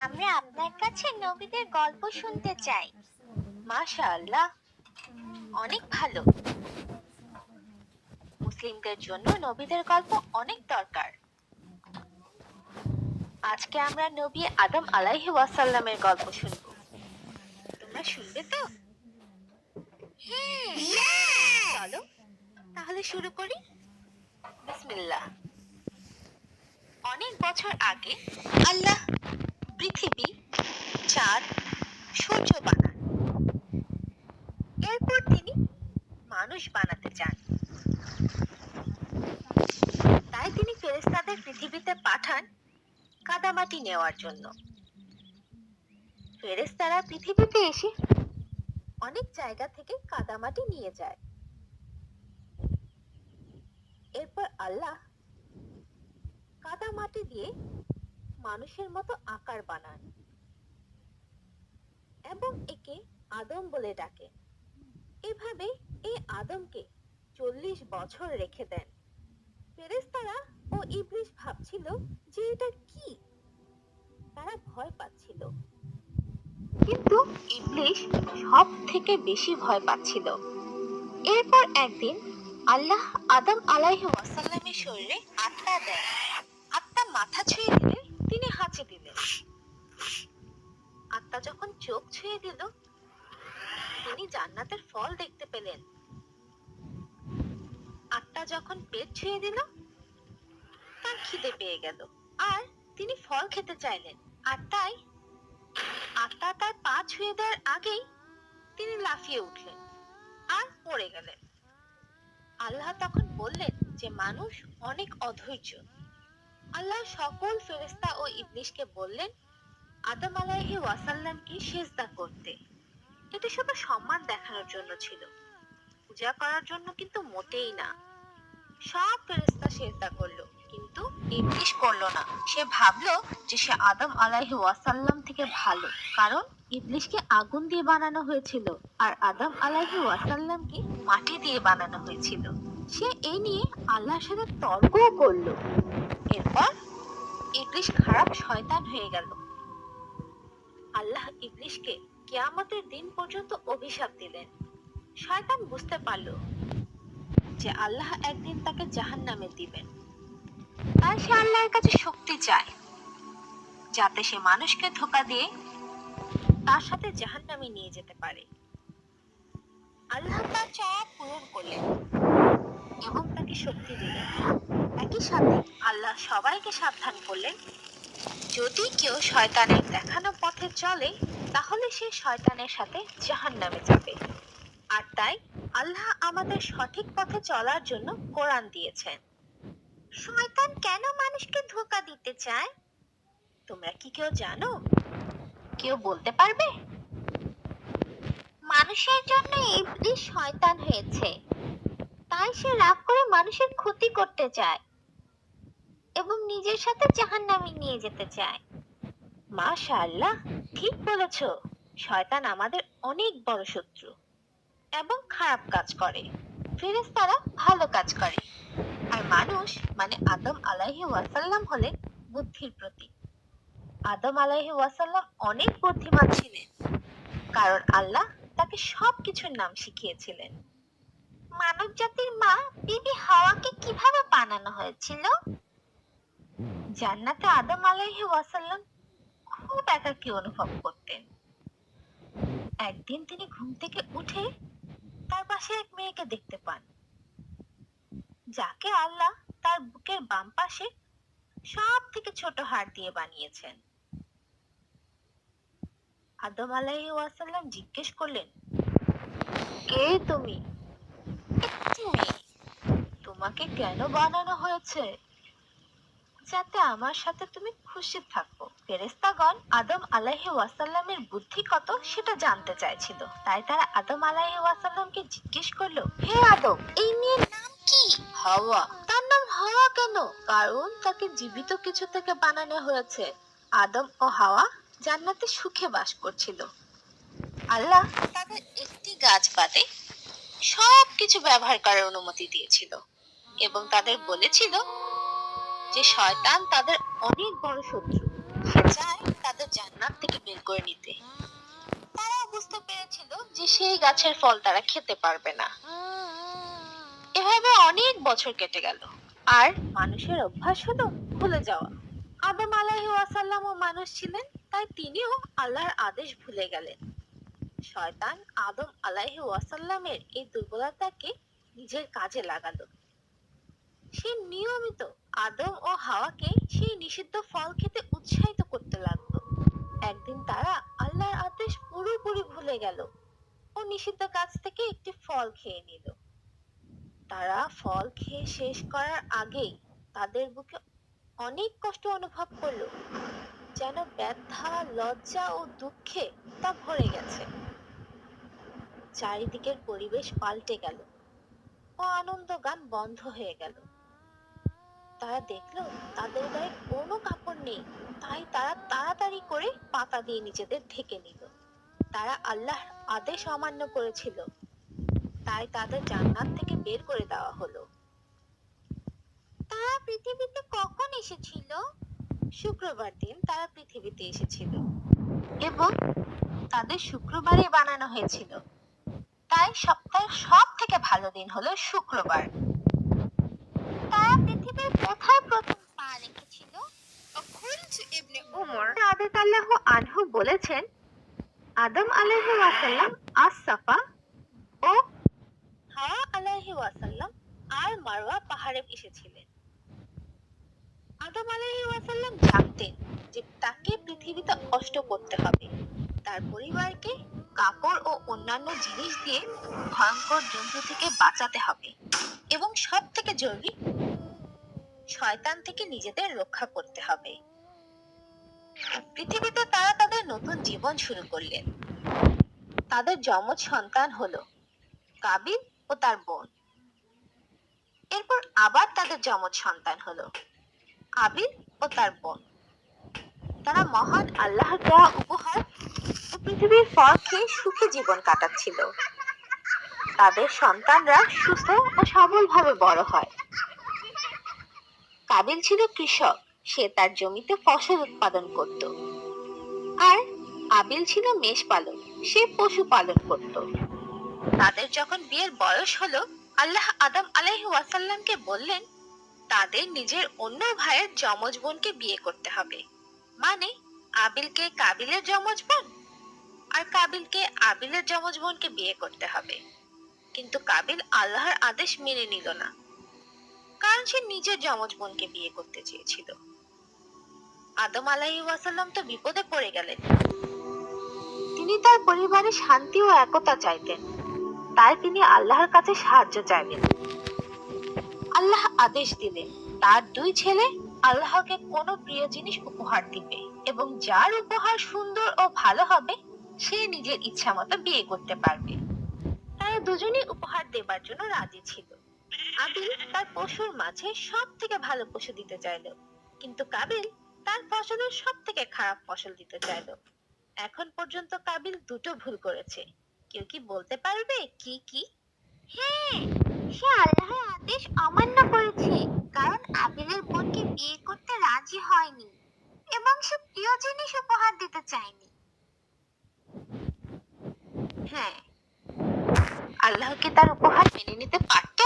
আমরা আপনার কাছে নবীদের গল্প শুনতে চাই। মাশাআল্লাহ, অনেক ভালো। মুসলিমদের জন্য নবীদের গল্প অনেক দরকার। আজকে আমরা নবী আদম আলাইহি ওয়াসাল্লামের গল্প শুনবো। তোমরা শুনবে তো? চলো তাহলে শুরু করি। বিসমিল্লাহ। অনেক বছর আগে আল্লাহ পৃথিবী, চাঁদ, সূর্য বানান। এরপর তিনি মানুষ বানাতে চান। তাই তিনি ফেরেশতাদের পৃথিবীতে পাঠান কাদামাটি নেওয়ার জন্য। ফেরেশতারা পৃথিবীতে এসে অনেক জায়গা থেকে কাদামাটি নিয়ে যায়। এরপর আল্লাহ কাদামাটি দিয়ে মানুষের মতো আকার বানান এবং একে আদম বলে ডাকেন। এভাবে এই আদমকে 40 বছর রেখে দেন। ফেরেশতারা ও ইবলিস ভাবছিল যে এটা কি, তারা ভয় পাচ্ছিল। কিন্তু ইবলিস সব থেকে বেশি ভয় পাচ্ছিল। এরপর একদিন আল্লাহ আদম আলাইহিস ওয়াসাল্লামের শরীরে আত্মা দেন। আত্মা মাথা ছুঁয়ে দিলে তিনি হাঁচি দিলেন। আত্মা যখন চোখ ছুঁয়ে দিল তিনি জান্নাতের ফল দেখতে পেলেন। আত্মা যখন পেট ছুঁয়ে দিল তার খিদে পেয়ে গেল আর তিনি ফল খেতে চাইলেন। আর তাই আত্মা তার পা ছুঁয়ে দেওয়ার আগেই তিনি লাফিয়ে উঠলেন আর পড়ে গেলেন। আল্লাহ তখন বললেন যে মানুষ অনেক অধৈর্য। আল্লাহ সকল ফেরেশতা ও ইবলিসকে বললেন আদম আলাইহিস ওয়াসাল্লামকে সিজদা করতে। এটা শুধু সম্মান দেখানোর জন্য ছিল, পূজা করার জন্য কিন্তু মোটেই না। সব ফেরেশতা সিজদা করলো কিন্তু ইবলিস করলো না। সে ভাবলো যে সে আদম আলাইহিস ওয়াসাল্লাম থেকে ভালো, কারণ ইবলিসকে আগুন দিয়ে বানানো হয়েছিল আর আদম আলাইহিস ওয়াসাল্লামকে মাটি দিয়ে বানানো হয়েছিল। সে এই নিয়ে আল্লাহর সাথে তর্কও করলো। এরপর ইবলিস খারাপ শয়তান হয়ে গেল। আল্লাহ ইবলিসকে কিয়ামতের দিন পর্যন্ত অভিশাপ দিলেন। শয়তান বুঝতে পারল যে আল্লাহ একদিন তাকে জাহান্নামে দিবেন। তাই সে আল্লাহর কাছে শক্তি চায় যাতে সে মানুষকে ধোঁকা দিয়ে তার সাথে জাহান্নামে নিয়ে যেতে পারে। আল্লাহ তার চাওয়া পূরণ করলেন এবং তাকে শক্তি দিলেন। একই সাথে আল্লাহ সবাইকে সাবধান করলেন যদি কেউ শয়তানের দেখানো পথে চলে তাহলে সে শয়তানের সাথে জাহান্নামে যাবে। আর তাই আল্লাহ আমাদের সঠিক পথে চলার জন্য কোরআন দিয়েছেন। শয়তান কেন মানুষকে ধোঁকা দিতে চায়? তোমরা কি কেউ জানো? কেউ বলতে পারবে? মানুষের জন্য ইবলিস শয়তান হয়েছে, তাই সে রাগ করে মানুষের ক্ষতি করতে চায় এবং নিজের সাথে জাহান্নামে নিয়ে যেতে চায়। মাশাআল্লাহ, ঠিক বলেছো। শয়তান আমাদের অনেক বড় শত্রু এবং খারাপ কাজ করে, ফেরেশতারা ভালো কাজ করে। আর মানুষ মানে আদম আলাইহিস ওয়াসাল্লাম হলেন বুদ্ধির প্রতীক। আদম আলাইহিস ওয়াসাল্লাম অনেক বুদ্ধিমান ছিলেন, কারণ আল্লাহ তাকে সবকিছুর নাম শিখিয়েছিলেন। মানব জাতির মা বিবি হাওয়াকে কিভাবে বানানো হয়েছিল? জান্নাতে আদম আলাইহিস ওয়াসাল্লাম খুব একাকী অনুভব করতেন। একদিন তিনি ঘুম থেকে উঠে তার পাশে এক মেয়েকে দেখতে পান, যাকে আল্লাহ তার বুকের বাম পাশে সব থেকে ছোট হাড় দিয়ে বানিয়েছেন। আদম আলাইহিস ওয়াসাল্লাম জিজ্ঞেস করলেন, কে তুমি? একটি মেয়ে। তোমাকে কেন বানানো হয়েছে? যাতে আমার সাথে তুমি খুশি থাকো। ফেরেশতাগণ আদম আলাইহিস ওয়াসাল্লামের বুদ্ধি কত সেটা জানতে চাইছিল। তাই তারা আদম আলাইহিস ওয়াসাল্লামকে জিজ্ঞেস করলো, হে আদম, এই মেয়ের নাম কি? হাওয়া। তার নাম হাওয়া কেন? কারণ তাকে জীবিত কিছু থেকে বানানো হয়েছে। আদম ও হাওয়া জান্নাতে সুখে বাস করছিল। আল্লাহ তাদের একটি গাছ বাদে সবকিছু ব্যবহার করার অনুমতি দিয়েছিল এবং তাদের বলেছিল যে শয়তান তাদের অনেক বড় শত্রু। সে চায় তাদের জান্নাত সেই গাছের ফল তারা খেতে পারবে না। এভাবে অনেক বছর কেটে গেল, আর মানুষের অভ্যাস হলো ভুলে যাওয়া। আদম আলাইহিস ওয়াসাল্লামও মানুষ ছিলেন, তাই তিনিও আল্লাহর আদেশ ভুলে গেলেন। শয়তান আদম আলাইহিস ওয়াসাল্লামের এই দুর্বলতাকে নিজের কাজে লাগালো। সে নিয়মিত আদম ও হাওয়াকে সেই নিষিদ্ধ ফল খেতে উৎসাহিত করতে লাগলো। একদিন তারা আল্লাহর আদেশ পুরোপুরি ভুলে গেল ও নিষিদ্ধ গাছ থেকে একটি ফল খেয়ে নিল। তারা ফল খেয়ে শেষ করার আগেই তাদের বুকে অনেক কষ্ট অনুভব করলো, যেন ব্যথা, লজ্জা ও দুঃখে তা ভরে গেছে। চারিদিকের পরিবেশ পাল্টে গেল ও আনন্দ গান বন্ধ হয়ে গেল। তারা দেখলো তাদের গায়ে কোনো কাপড় নেই, তাই তারা তাড়াতাড়ি করে পাতা দিয়ে নিজেদের ঢেকে নিল। তারা আল্লাহর আদেশ অমান্য করেছিল, তাই তাদের জান্নাত থেকে বের করে দেওয়া হলো। তারা পৃথিবীতে কখন এসেছিল? শুক্রবার দিন তারা পৃথিবীতে এসেছিল এবং তাদের শুক্রবারে বানানো হয়েছিল, তাই সপ্তাহের সব থেকে ভালো দিন হলো শুক্রবার। তারা পৃথিবীর কোথায় প্রথম পা রেখেছিল? উমর রাদিয়াল্লাহু আনহু বলেছেন, আদম আলাইহিস ওয়াসাল্লাম আস-সাফা ও হাওয়া আলাইহিস ওয়াসাল্লাম আর মারওয়া পাহাড়ে এসেছিলেন। আদম আলাইহিস ওয়াসাল্লাম জানতেন যে তাকে পৃথিবীতে কষ্ট করতে হবে, তার পরিবারকে কাপড় ও অন্যান্য জিনিস দিয়ে ভয়ঙ্কর জন্তু থেকে বাঁচাতে হবে এবং সব থেকে জরুরি, শয়তান থেকে নিজেদের রক্ষা করতে হবে। পৃথিবীতে তারা তাদের নতুন জীবন শুরু করলেন। তাদের যমজ সন্তান হলো কাবিল ও তার বোন। এরপর আবার তাদের যমজ সন্তান হলো আবিল ও তার বোন। তারা মহান আল্লাহর দেওয়া উপহার ও পৃথিবীর ফল খেয়ে সুখী জীবন কাটাচ্ছিল। তাদের সন্তানরা সুস্থ ও সবলভাবে বড় হয়। কাবিল ছিল কৃষক, সে তার জমিতে ফসল উৎপাদন করত। আর আবিল ছিল মেষপালক, সে পশু পালন করত। তাদের যখন বিয়ের বয়স হলো, আল্লাহ আদম আলাইহিস ওয়াসাল্লামকে বললেন তাদের নিজের অন্য ভাইয়ের যমজ বোনকে বিয়ে করতে হবে, মানে আবিলকে কাবিলের যমজ বোন আর কাবিলকে আবিলের যমজ বোনকে বিয়ে করতে হবে। কিন্তু কাবিল আল্লাহর আদেশ মেনে নিল না, কারণ সে নিজের যমজ বোনকে বিয়ে করতে চেয়েছিল। আদম আলাইহিস ওয়াসাল্লাম তো বিপদে পড়ে গেলেন। তিনি তার পরিবারের শান্তি ও একতা চাইতেন, তাই তিনি আল্লাহর কাছে সাহায্য চাইলেন। আল্লাহ আদেশ দিলেন তার দুই ছেলে আল্লাহকে কোনো প্রিয় জিনিস উপহার দিবে এবং যার উপহার সুন্দর ও ভালো হবে সে নিজের ইচ্ছা মতো বিয়ে করতে পারবে। তারা দুজনেই উপহার দেবার জন্য রাজি ছিল। আবিল তার পশুর মাঝে সব থেকে ভালো পশু দিতে চাইল, কিন্তু কাবিল তার ফসলের সব থেকে খারাপ ফসল দিতে চাইল। এখন পর্যন্ত কাবিল দুটো ভুল করেছে। কেউ কি বলতে পারবে কি কি? হ্যাঁ, সে আল্লাহর আদেশ অমান্য করেছে, কারণ আবিলের বোনকে বিয়ে করতে রাজি হয়নি এবং সে প্রিয় জিনিস উপহার দিতে চায়নি। হ্যাঁ, আল্লাহ কি তার উপহার মেনে নিতে পারতো?